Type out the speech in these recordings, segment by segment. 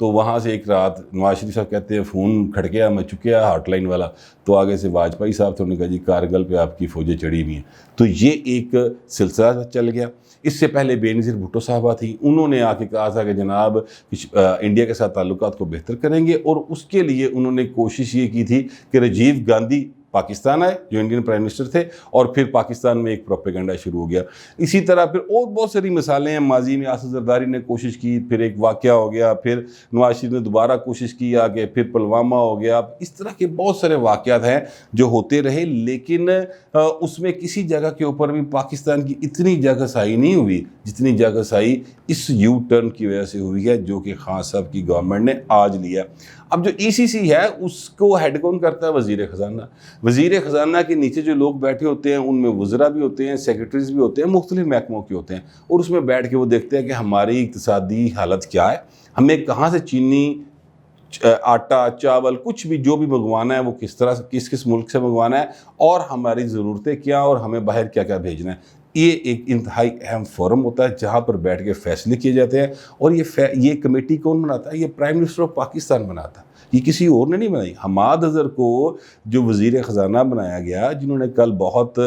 تو وہاں سے ایک رات نواز شریف صاحب کہتے ہیں فون کھڑکیا، میں چکیا ہاٹ لائن والا، تو آگے سے واجپئی صاحب تو انہوں نے کہا جی کارگل پہ آپ کی فوجیں چڑھی ہوئی ہیں. تو یہ ایک سلسلہ چل گیا. اس سے پہلے بے نظیر بھٹو صاحبہ تھیں، انہوں نے آ کے کہا تھا کہ جناب انڈیا کے ساتھ تعلقات کو بہتر کریں گے، اور اس کے لیے انہوں نے کوشش یہ کی تھی کہ راجیو گاندھی پاکستان آئے جو انڈین پرائم منسٹر تھے، اور پھر پاکستان میں ایک پروپیگنڈا شروع ہو گیا. اسی طرح پھر اور بہت ساری مثالیں ہیں. ماضی میں آصف زرداری نے کوشش کی، پھر ایک واقعہ ہو گیا، پھر نواز شریف نے دوبارہ کوشش کی آگے، پھر پلوامہ ہو گیا. اس طرح کے بہت سارے واقعات ہیں جو ہوتے رہے، لیکن اس میں کسی جگہ کے اوپر بھی پاکستان کی اتنی جگہ سائی نہیں ہوئی جتنی جگہ سائی اس یو ٹرن کی وجہ سے ہوئی ہے جو کہ خان صاحب کی گورنمنٹ نے آج لیا. اب جو ای سی سی ہے اس کو ہیڈ کون کرتا ہے؟ وزیر خزانہ. وزیر خزانہ کے نیچے جو لوگ بیٹھے ہوتے ہیں ان میں وزراء بھی ہوتے ہیں، سیکرٹریز بھی ہوتے ہیں، مختلف محکموں کے ہوتے ہیں، اور اس میں بیٹھ کے وہ دیکھتے ہیں کہ ہماری اقتصادی حالت کیا ہے، ہمیں کہاں سے چینی، آٹا، چاول، کچھ بھی جو بھی منگوانا ہے وہ کس طرح کس ملک سے منگوانا ہے، اور ہماری ضرورتیں کیا، اور ہمیں باہر کیا کیا بھیجنا ہے. یہ ایک انتہائی اہم فورم ہوتا ہے جہاں پر بیٹھ کے فیصلے کیے جاتے ہیں. اور یہ کمیٹی کون بناتا ہے؟ یہ پرائم منسٹر آف پاکستان بناتا ہے، یہ کسی اور نے نہیں بنائی. حماد اظہر کو جو وزیر خزانہ بنایا گیا، جنہوں نے کل بہت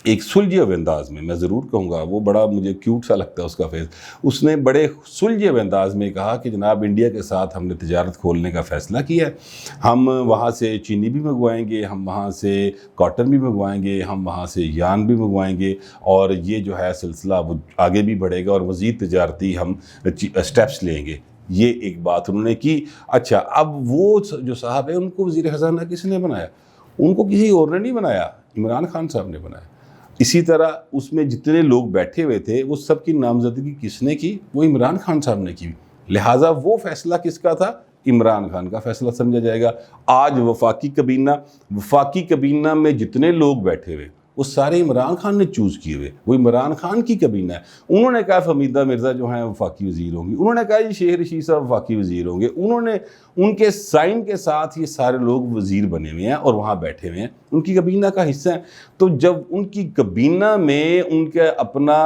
ایک سلجھے ہوئے انداز میں ضرور کہوں گا، وہ بڑا مجھے کیوٹ سا لگتا ہے اس کا فیس، اس نے بڑے سلجھے ہوئے انداز میں کہا کہ جناب انڈیا کے ساتھ ہم نے تجارت کھولنے کا فیصلہ کیا ہے، ہم وہاں سے چینی بھی منگوائیں گے، ہم وہاں سے کاٹن بھی منگوائیں گے، ہم وہاں سے یان بھی منگوائیں گے، اور یہ جو ہے سلسلہ وہ آگے بھی بڑھے گا، اور مزید تجارتی ہم اسٹیپس لیں گے. یہ ایک بات انہوں نے کی. اچھا، اب وہ جو صاحب ہیں ان کو وزیر خزانہ کس نے بنایا؟ ان کو کسی اور نے نہیں بنایا، عمران خان صاحب نے بنایا. اسی طرح اس میں جتنے لوگ بیٹھے ہوئے تھے وہ سب کی نامزدگی کس نے کی؟ وہ عمران خان صاحب نے کی. لہٰذا وہ فیصلہ کس کا تھا؟ عمران خان کا فیصلہ سمجھا جائے گا. آج وفاقی کابینہ میں جتنے لوگ بیٹھے ہوئے وہ سارے عمران خان نے چوز کیے ہوئے، وہ عمران خان کی کابینہ ہے. انہوں نے کہا فہمیدہ مرزا جو ہیں وفاقی وزیر ہوں گی، انہوں نے کہا یہ شیخ رشید صاحب وفاقی وزیر ہوں گے، انہوں نے ان کے سائن کے ساتھ یہ سارے لوگ وزیر بنے ہوئے ہیں اور وہاں بیٹھے ہوئے ہیں، ان کی کابینہ کا حصہ ہیں. تو جب ان کی کابینہ میں ان کے اپنا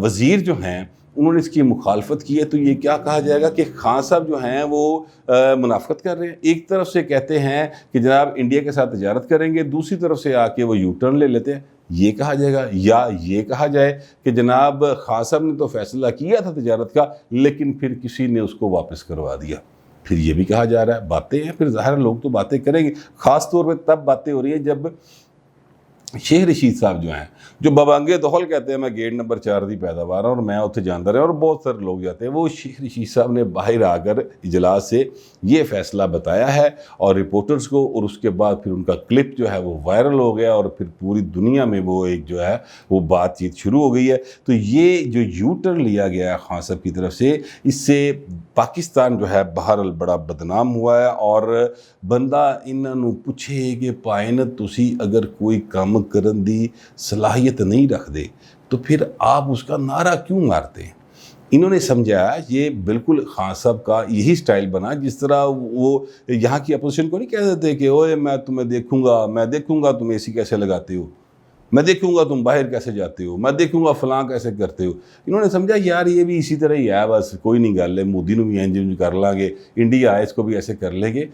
وزیر جو ہیں انہوں نے اس کی مخالفت کی ہے، تو یہ کیا کہا جائے گا کہ خان صاحب جو ہیں وہ منافقت کر رہے ہیں. ایک طرف سے کہتے ہیں کہ جناب انڈیا کے ساتھ تجارت کریں گے، دوسری طرف سے آ کے وہ یو ٹرن لے لیتے ہیں. یہ کہا جائے گا، یا یہ کہا جائے کہ جناب خان صاحب نے تو فیصلہ کیا تھا تجارت کا، لیکن پھر کسی نے اس کو واپس کروا دیا. پھر یہ بھی کہا جا رہا ہے. باتیں ہیں، پھر ظاہر لوگ تو باتیں کریں گے. خاص طور پہ تب باتیں ہو رہی ہیں جب شیخ رشید صاحب جو ہیں، جو بابانگے دخل کہتے ہیں میں گیٹ نمبر 4 دی پیداوار اور میں اتنے جاندہ رہے، اور بہت سارے لوگ جاتے ہیں، وہ شیخ رشید صاحب نے باہر آ کر اجلاس سے یہ فیصلہ بتایا ہے اور رپورٹرز کو، اور اس کے بعد پھر ان کا کلپ جو ہے وہ وائرل ہو گیا، اور پھر پوری دنیا میں وہ ایک جو ہے وہ بات چیت شروع ہو گئی ہے. تو یہ جو یو ٹرن لیا گیا ہے خان صاحب کی طرف سے، اس سے پاکستان جو ہے بہرحال بڑا بدنام ہوا ہے. اور بندہ انہاں نوں پوچھے کہ پائن تسی اگر کوئی کام کرن دی صلاحیت نہیں رکھ دے تو پھر آپ اس کا نعرہ کیوں مارتے ہیں؟ انہوں نے سمجھا یہ بالکل خان صاحب کا یہی سٹائل بنا، جس طرح وہ یہاں کی اپوزیشن کو نہیں کہہ دیتے کہ اوے میں تمہیں دیکھوں گا تم اے سی کیسے لگاتے ہو، میں دیکھوں گا تم باہر کیسے جاتے ہو، میں دیکھوں گا فلاں کیسے کرتے ہو. انہوں نے سمجھا یار یہ بھی اسی طرح ہی ہے، بس کوئی نہیں گل ہے، مودی نو بھی انج کر لیں گے، انڈیا آئے اس کو بھی ایسے کر لیں گے.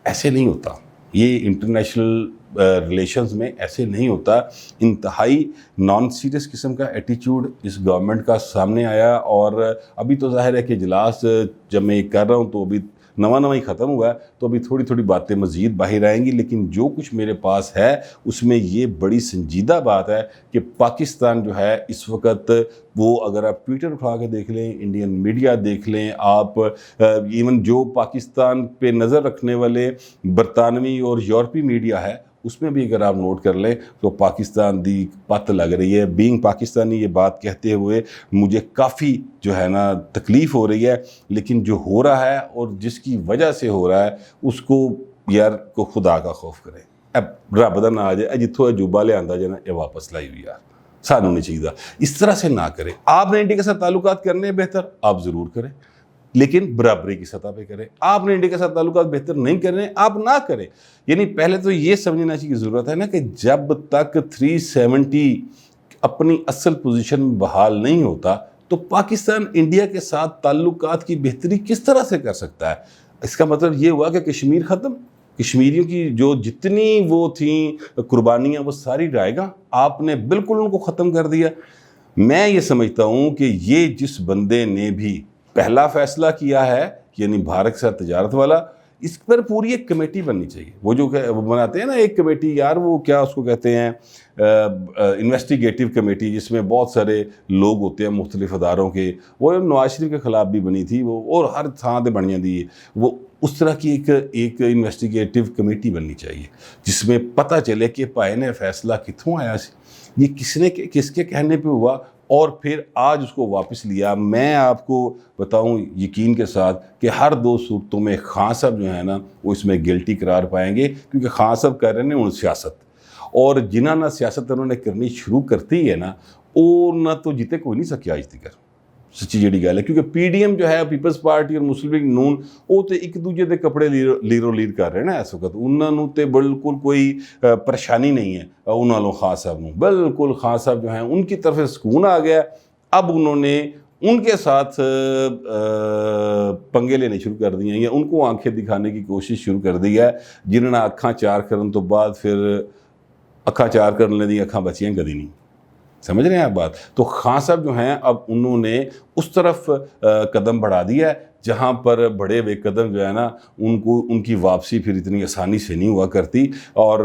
ایسے نہیں ہوتا، یہ انٹرنیشنل ریلیشنز میں ایسے نہیں ہوتا. انتہائی نان سیریس قسم کا ایٹیچیوڈ اس گورنمنٹ کا سامنے آیا. اور ابھی تو ظاہر ہے کہ اجلاس جب میں کر رہا ہوں تو ابھی نواں ہی ختم ہوا ہے، تو ابھی تھوڑی باتیں مزید باہر آئیں گی. لیکن جو کچھ میرے پاس ہے اس میں یہ بڑی سنجیدہ بات ہے کہ پاکستان جو ہے اس وقت، وہ اگر آپ ٹویٹر اٹھا کے دیکھ لیں، انڈین میڈیا دیکھ لیں، آپ ایون جو پاکستان پہ نظر رکھنے والے برطانوی اور یورپی میڈیا ہے، اس میں بھی اگر آپ نوٹ کر لیں تو پاکستان دی پت لگ رہی ہے. بینگ پاکستانی یہ بات کہتے ہوئے مجھے کافی جو ہے نا تکلیف ہو رہی ہے، لیکن جو ہو رہا ہے اور جس کی وجہ سے ہو رہا ہے اس کو یار کو خدا کا خوف کرے. اب رب دا نہ آ جائے جتوں عجوبہ لے آندا جانا یہ واپس لائی ہوئی یار، سانوں نہیں چاہیے اس طرح سے نہ کرے. آپ نے انڈیا کے ساتھ تعلقات کرنے بہتر آپ ضرور کریں، لیکن برابری کی سطح پہ کریں. آپ نے انڈیا کے ساتھ تعلقات بہتر نہیں کرنے آپ نہ کریں. یعنی پہلے تو یہ سمجھنا چاہیے ضرورت ہے نا کہ جب تک 370 اپنی اصل پوزیشن میں بحال نہیں ہوتا تو پاکستان انڈیا کے ساتھ تعلقات کی بہتری کس طرح سے کر سکتا ہے؟ اس کا مطلب یہ ہوا کہ کشمیر ختم، کشمیریوں کی جو جتنی وہ تھیں قربانیاں وہ ساری رائے گا، آپ نے بالکل ان کو ختم کر دیا۔ میں یہ سمجھتا ہوں کہ یہ جس بندے نے بھی پہلا فیصلہ کیا ہے، یعنی بھارت کے ساتھ تجارت والا، اس پر پوری ایک کمیٹی بننی چاہیے۔ وہ جو وہ بناتے ہیں نا ایک کمیٹی، یار وہ کیا اس کو کہتے ہیں، انویسٹیگیٹو کمیٹی، جس میں بہت سارے لوگ ہوتے ہیں مختلف اداروں کے، وہ نواز شریف کے خلاف بھی بنی تھی وہ، اور ہر تھان تے بنیاں دی، وہ اس طرح کی ایک انویسٹیگیٹو کمیٹی بننی چاہیے جس میں پتہ چلے کہ پائے نے فیصلہ کتھوں آیا سی، یہ کس کے کہنے پہ ہوا، اور پھر آج اس کو واپس لیا۔ میں آپ کو بتاؤں یقین کے ساتھ کہ ہر دو صورتوں میں خان صاحب جو ہے نا وہ اس میں گلٹی قرار پائیں گے، کیونکہ خان صاحب کر رہے ہیں ان سیاست، اور جنہاں نہ سیاست انہوں نے کرنی شروع کرتی ہے نا، وہ نہ تو جیتے کوئی نہیں سکیا آج تک، سچی جڑی گل ہے۔ کیونکہ پی ڈی ایم جو ہے پیپلز پارٹی اور مسلم لیگ نون، وہ تو ایک دوجے دے کپڑے لیرو لیر کر رہے ہیں نا اس وقت، انہوں تے بالکل کوئی پریشانی نہیں ہے انہوں نے، خان صاحب نوں بالکل، خان صاحب جو ہیں ان کی طرف سکون آ گیا۔ اب انہوں نے ان کے ساتھ پنگے لینے شروع کر دیے ہیں، یا ان کو آنکھیں دکھانے کی کوشش شروع کر دی ہے، جنہوں نے اکھاں چار کرن تو بعد پھر اکھاں چار کرنے دی اکھاں بچیاں کدی نہیں، سمجھ رہے ہیں آپ بات؟ تو خان صاحب جو ہیں اب انہوں نے اس طرف قدم بڑھا دیا ہے جہاں پر بڑے ہوئے قدم جو ہے نا ان کی واپسی پھر اتنی آسانی سے نہیں ہوا کرتی، اور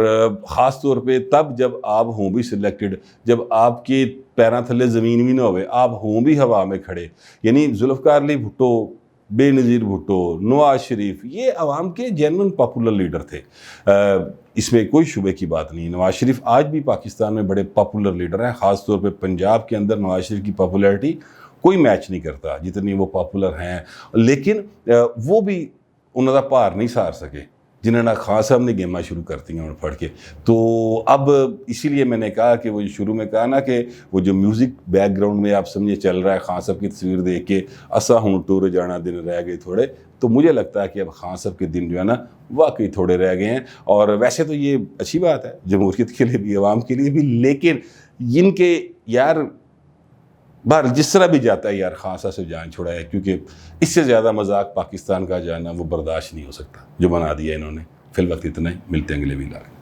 خاص طور پہ تب جب آپ ہوں بھی سلیکٹڈ، جب آپ کے پیراں تھلے زمین بھی نہ ہوئے، آپ ہوں بھی ہوا میں کھڑے، یعنی ذوالفقار علی بھٹو، بے نظیر بھٹو، نواز شریف، یہ عوام کے جینوئن پاپولر لیڈر تھے، اس میں کوئی شبے کی بات نہیں۔ نواز شریف آج بھی پاکستان میں بڑے پاپولر لیڈر ہیں، خاص طور پہ پنجاب کے اندر نواز شریف کی پاپولیرٹی کوئی میچ نہیں کرتا جتنی وہ پاپولر ہیں، لیکن وہ بھی انہوں دا پار نہیں سار سکے جنہوں نے خان صاحب نے گیماں شروع کرتی ہیں پڑھ کے۔ تو اب اسی لیے میں نے کہا کہ وہ شروع میں کہا نا کہ وہ جو میوزک بیک گراؤنڈ میں آپ سمجھے چل رہا ہے خان صاحب کی تصویر دیکھ کے، اسا ہوں ٹور جانا دن رہ گئے تھوڑے، تو مجھے لگتا ہے کہ اب خان صاحب کے دن جو ہے نا واقعی تھوڑے رہ گئے ہیں، اور ویسے تو یہ اچھی بات ہے جمہوریت کے لیے بھی، عوام کے لیے بھی، لیکن ان کے یار باہر جس طرح بھی جاتا ہے یار خان صاحب سے جان چھوڑا ہے، کیونکہ اس سے زیادہ مذاق پاکستان کا جانا وہ برداشت نہیں ہو سکتا جو بنا دیا انہوں نے۔ فی الوقت اتنا ہی، ملتے ہیں اگلے ویلاگ۔